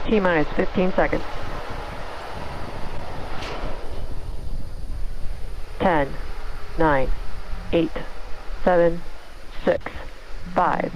T-minus 15 seconds. 10, 9, 8, 7, 6, 5.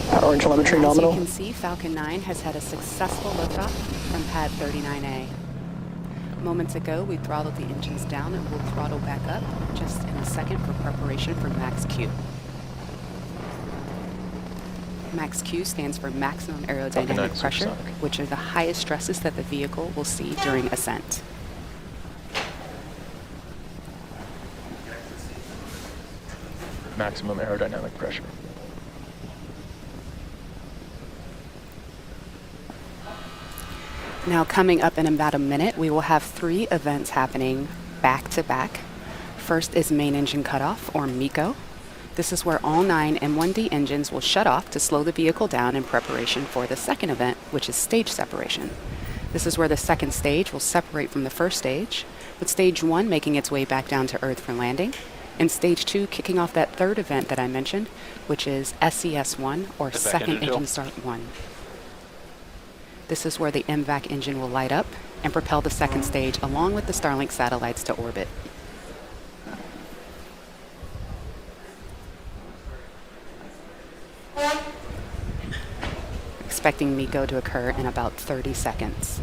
Power and telemetry nominal. As you can see, Falcon 9 has had a successful liftoff from pad 39A. Moments ago, we throttled the engines down and we'll throttle back up just in a second for preparation for Max Q. Max Q stands for maximum aerodynamic pressure, which are the highest stresses that the vehicle will see during ascent. Maximum aerodynamic pressure. Now coming up in about a minute, we will have 3 events happening back to back. First is main engine cutoff, or MECO. This is where all 9 M1D engines will shut off to slow the vehicle down in preparation for the second event, which is stage separation. This is where the second stage will separate from the first stage, with stage 1 making its way back down to Earth for landing, and stage 2 kicking off that third event that I mentioned, which is SES1, or second engine start 1. This is where the MVAC engine will light up and propel the second stage along with the Starlink satellites to orbit. Expecting MECO to occur in about 30 seconds.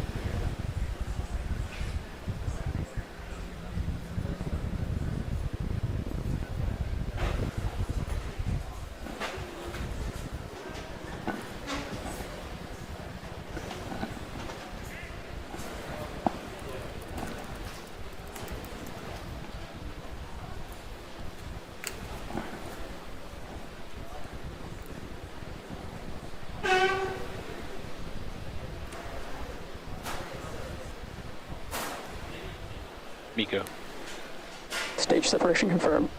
MECO. Stage separation confirmed.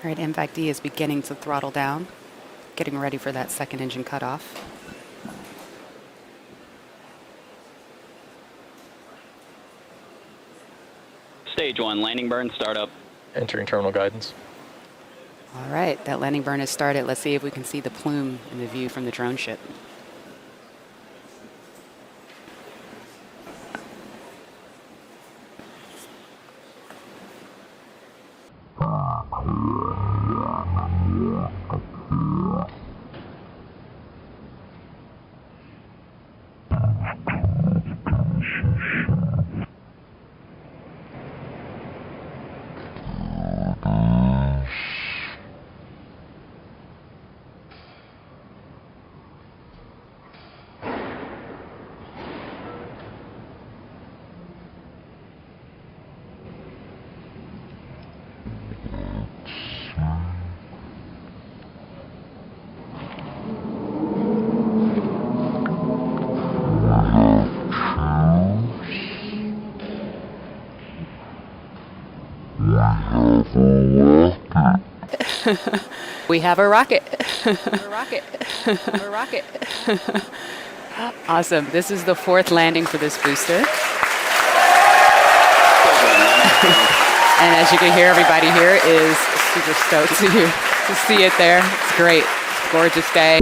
All right, MVAC D is beginning to throttle down, getting ready for that second engine cutoff. Stage 1, landing burn, start up. Entering terminal guidance. All right, that landing burn has started. Let's see if we can see the plume in the view from the drone ship. We have a rocket. A rocket. A rocket. Awesome. This is the 4th landing for this booster. And as you can hear, everybody here is super stoked to see it there. It's great. Gorgeous day.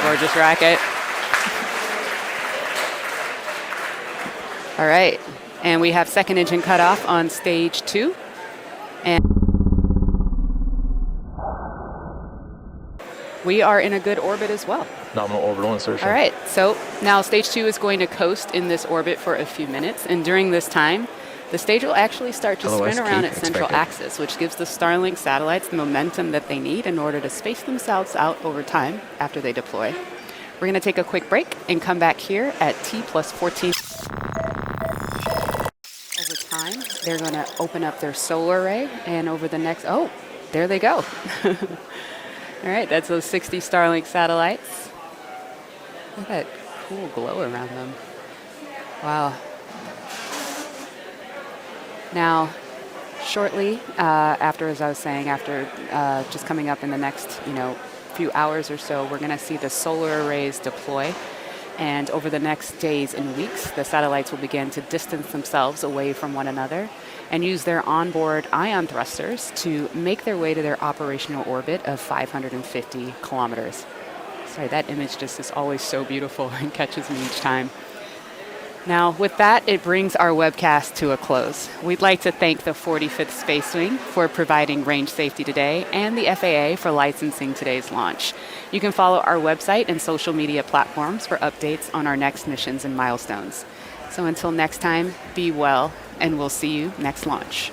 Gorgeous rocket. All right. And we have 2nd engine cutoff on stage 2. And we are in a good orbit as well. Nominal orbital insertion. All right, so now stage 2 is going to coast in this orbit for a few minutes. And during this time, the stage will actually start to spin around its central axis, which gives the Starlink satellites the momentum that they need in order to space themselves out over time after they deploy. We're going to take a quick break and come back here at T+14. Over time, they're going to open up their solar array, and over the next, oh, there they go. All right, that's those 60 Starlink satellites. Look at that cool glow around them. Wow. Now, shortly after, as I was saying, after just coming up in the next, few hours or so, we're going to see the solar arrays deploy. And over the next days and weeks, the satellites will begin to distance themselves away from one another and use their onboard ion thrusters to make their way to their operational orbit of 550 kilometers. Sorry, that image just is always so beautiful and catches me each time. Now, with that, it brings our webcast to a close. We'd like to thank the 45th Space Wing for providing range safety today and the FAA for licensing today's launch. You can follow our website and social media platforms for updates on our next missions and milestones. So until next time, be well, and we'll see you next launch.